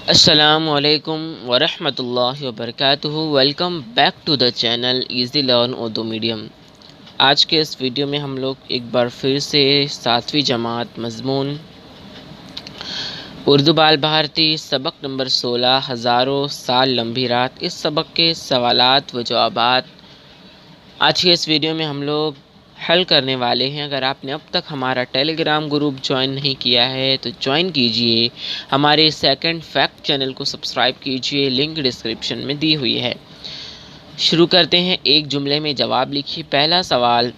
अस्सलामुअलैकुम वरहमतुल्लाहि वबरकातुहू। Welcome back to the channel easy learn Urdu medium. आज के इस वीडियो में हम लोग एक बार फिर से 7वीं जमात मज़मून उर्दू बाल भारती सबक नंबर 16 हज़ारों साल लंबी रात, इस सबक के सवालात व जवाबात आज के इस वीडियो में हम लोग हल करने वाले हैं। अगर आपने अब तक हमारा टेलीग्राम ग्रुप ज्वाइन नहीं किया है तो ज्वाइन कीजिए। हमारे सेकंड फैक्ट चैनल को सब्सक्राइब कीजिए, लिंक डिस्क्रिप्शन में दी हुई है। शुरू करते हैं। एक जुमले में जवाब लिखिए। पहला सवाल,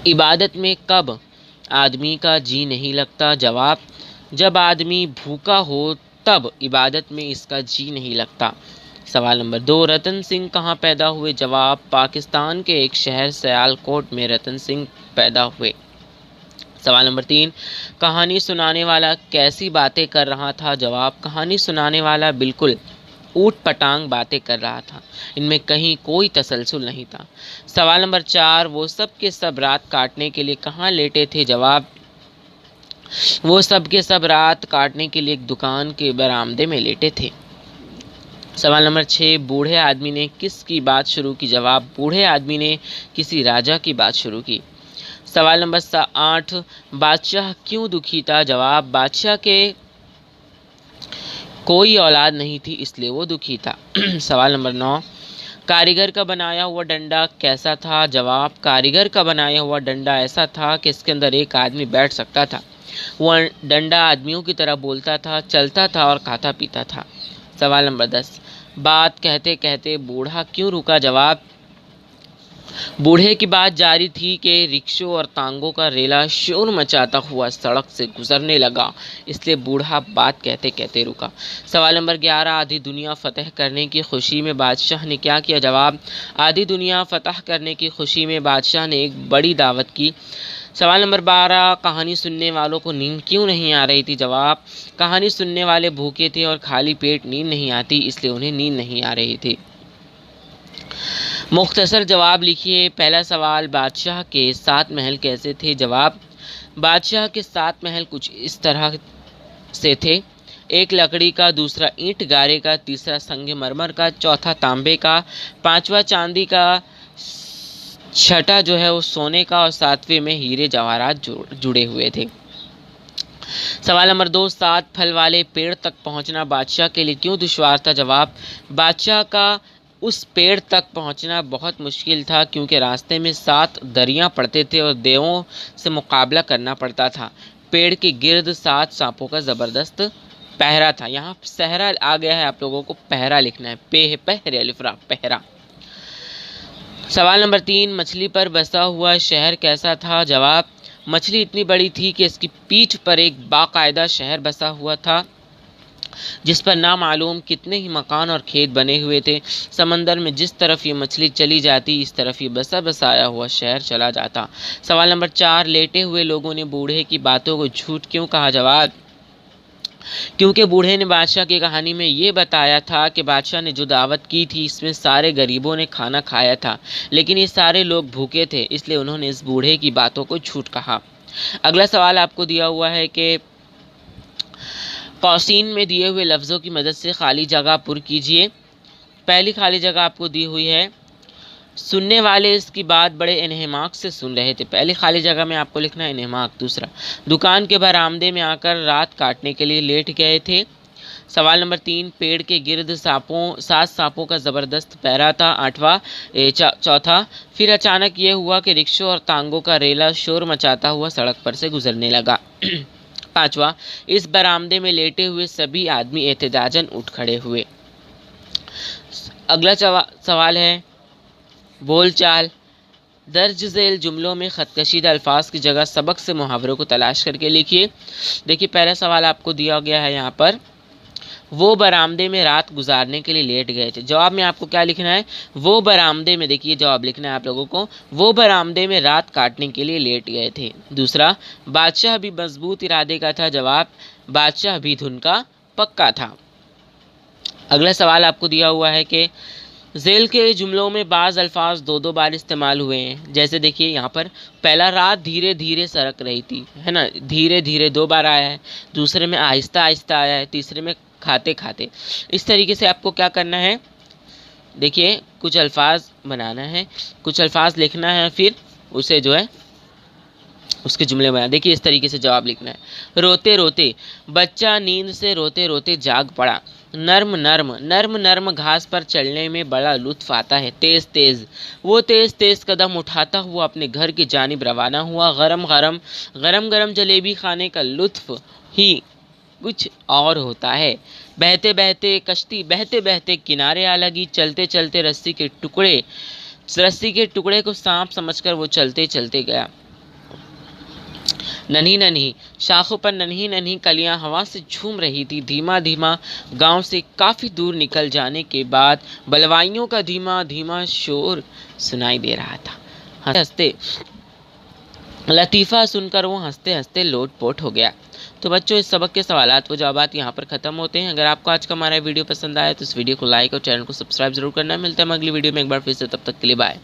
इबादत में कब आदमी का जी नहीं लगता? जवाब, जब आदमी भूखा हो तब इबादत में इसका जी नहीं लगता। सवाल नंबर 2, रतन सिंह कहाँ पैदा हुए? जवाब, पाकिस्तान के एक शहर सियालकोट में रतन सिंह पैदा हुए। सवाल नंबर 3, कहानी सुनाने वाला कैसी बातें कर रहा था? जवाब, कहानी सुनाने वाला बिल्कुल ऊट पटांग बातें कर रहा था, इनमें कहीं कोई तसलसल नहीं था। सवाल नंबर 4, वो सब के सब रात काटने के लिए कहाँ लेटे थे? जवाब, वो सब के सब रात काटने के लिए एक दुकान के बरामदे में लेटे थे। सवाल नंबर 6, बूढ़े आदमी ने किसकी बात शुरू की? जवाब, बूढ़े आदमी ने किसी राजा की बात शुरू की। सवाल नंबर 8, बादशाह क्यों दुखी था? जवाब, बादशाह के कोई औलाद नहीं थी इसलिए वो दुखी था। सवाल नंबर 9, कारीगर का बनाया हुआ डंडा कैसा था? जवाब, कारीगर का बनाया हुआ डंडा ऐसा था कि इसके अंदर एक आदमी बैठ सकता था। वह डंडा आदमियों की तरह बोलता था, चलता था और खाता पीता था। सवाल नंबर 10, बात कहते कहते बूढ़ा क्यों रुका? जवाब, बूढ़े की बात जारी थी कि रिक्शों और तांगों का रेला शोर मचाता हुआ सड़क से गुजरने लगा, इसलिए बूढ़ा बात कहते कहते रुका। सवाल नंबर 11, आधी दुनिया फतह करने की खुशी में बादशाह ने क्या किया? जवाब, आधी दुनिया फतह करने की खुशी में बादशाह ने एक बड़ी दावत की। सवाल नंबर 12, कहानी सुनने वालों को नींद क्यों नहीं आ रही थी? जवाब, कहानी सुनने वाले भूखे थे और खाली पेट नींद नहीं आती इसलिए उन्हें नींद नहीं आ रही थी। मुख्तसर जवाब लिखिए। पहला सवाल, बादशाह के 7 महल कैसे थे? जवाब, बादशाह के 7 महल कुछ इस तरह से थे। एक लकड़ी का, दूसरा ईंट गारे का, तीसरा संगमरमर का, चौथा तांबे का, पांचवा चांदी का, छठा जो है वो सोने का और सातवें में हीरे जवाहरात जुड़े हुए थे। सवाल नंबर 2, 7 फल वाले पेड़ तक पहुंचना बादशाह के लिए क्यों दुश्वार था? जवाब, बादशाह का उस पेड़ तक पहुंचना बहुत मुश्किल था क्योंकि रास्ते में 7 दरियां पड़ते थे और देवों से मुकाबला करना पड़ता था। पेड़ के गिर्द 7 सांपों का ज़बरदस्त पहरा था। यहाँ सहरा आ गया है, आप लोगों को पहरा लिखना है। पहरे अलिफ्रा, पहरा। सवाल नंबर 3, मछली पर बसा हुआ शहर कैसा था? जवाब, मछली इतनी बड़ी थी कि इसकी पीठ पर एक बाकायदा शहर बसा हुआ था जिस पर नामालूम कितने ही मकान और खेत बने हुए थे। समंदर में जिस तरफ ये मछली चली जाती इस तरफ ये बसा बसाया हुआ शहर चला जाता। सवाल नंबर 4, लेटे हुए लोगों ने बूढ़े की बातों को झूठ क्यों कहा? जवाब, क्योंकि बूढ़े ने बादशाह की कहानी में ये बताया था कि बादशाह ने जो दावत की थी इसमें सारे गरीबों ने खाना खाया था, लेकिन ये सारे लोग भूखे थे इसलिए उन्होंने इस बूढ़े की बातों को झूठ कहा। अगला सवाल आपको दिया हुआ है कि कौसीन में दिए हुए लफ्ज़ों की मदद से खाली जगह पुर कीजिए। पहली खाली जगह आपको दी हुई है, सुनने वाले इसकी बात बड़े इन्हमाक से सुन रहे थे। पहली खाली जगह में आपको लिखना है इन्हमाक। दूसरा, दुकान के बरामदे में आकर रात काटने के लिए लेट गए थे। सवाल नंबर 3, पेड़ के गिर्द 7 सांपों का ज़बरदस्त पहरा था। चौथा, फिर अचानक ये हुआ कि रिक्शों और तांगों का रेला शोर मचाता हुआ सड़क पर से गुजरने लगा। पांचवा, इस बरामदे में लेटे हुए सभी आदमी एहतजाजन उठ खड़े हुए। अगला सवाल है बोलचाल। दर्ज झेल जुमलों में ख़तकशीदा अल्फाज की जगह सबक से मुहावरों को तलाश करके लिखिए। देखिए, पहला सवाल आपको दिया गया है यहाँ पर, वो बरामदे में रात गुजारने के लिए लेट गए थे। जवाब में आपको क्या लिखना है? वो बरामदे में, देखिए जवाब लिखना है आप लोगों को, वो बरामदे में रात काटने के लिए लेट गए थे। दूसरा, बादशाह भी मजबूत इरादे का था। जवाब, बादशाह भी धुन का पक्का था। अगला सवाल आपको दिया हुआ है कि ज़ेल के जुमलों में बाज़ अल्फाज दो दो बार इस्तेमाल हुए हैं। जैसे देखिए यहाँ पर पहला रात धीरे धीरे सरक रही थी, है ना, धीरे धीरे दो बार आया है। दूसरे में आहिस्ता आहिस्ता आया है। तीसरे में खाते खाते। इस तरीके से आपको क्या करना है, देखिए कुछ अल्फाज बनाना है, कुछ अल्फाज लिखना है, फिर उसे जो है उसके जुमले बना। देखिए इस तरीके से जवाब लिखना है। रोते रोते, बच्चा नींद से रोते रोते जाग पड़ा। नर्म नर्म, नर्म नर्म घास पर चलने में बड़ा लुत्फ आता है। तेज़ तेज़, वो तेज़ तेज़ कदम उठाता हुआ अपने घर की जानिब रवाना हुआ। गरम गरम, गरम गरम जलेबी खाने का लुत्फ ही कुछ और होता है। बहते बहते कश्ती, बहते बहते किनारे आ लगी। चलते चलते रस्सी के टुकड़े को सांप समझकर वो चलते चलते गया। नन्ही नन्ही शाखों पर नन्ही नन्ही कलियां हवा से झूम रही थी। धीमा धीमा गांव से काफी दूर निकल जाने के बाद बलवाइयों का धीमा धीमा शोर सुनाई दे रहा था। हंसते लतीफ़ा सुनकर वो हंसते हंसते लोटपोट हो गया। तो बच्चों, इस सबक के सवालात व जवाबात यहाँ पर ख़त्म होते हैं। अगर आपको आज का हमारा वीडियो पसंद आया तो इस वीडियो को लाइक और चैनल को सब्सक्राइब जरूर करना। मिलता है अगली वीडियो में एक बार फिर से, तब तक के लिए बाय।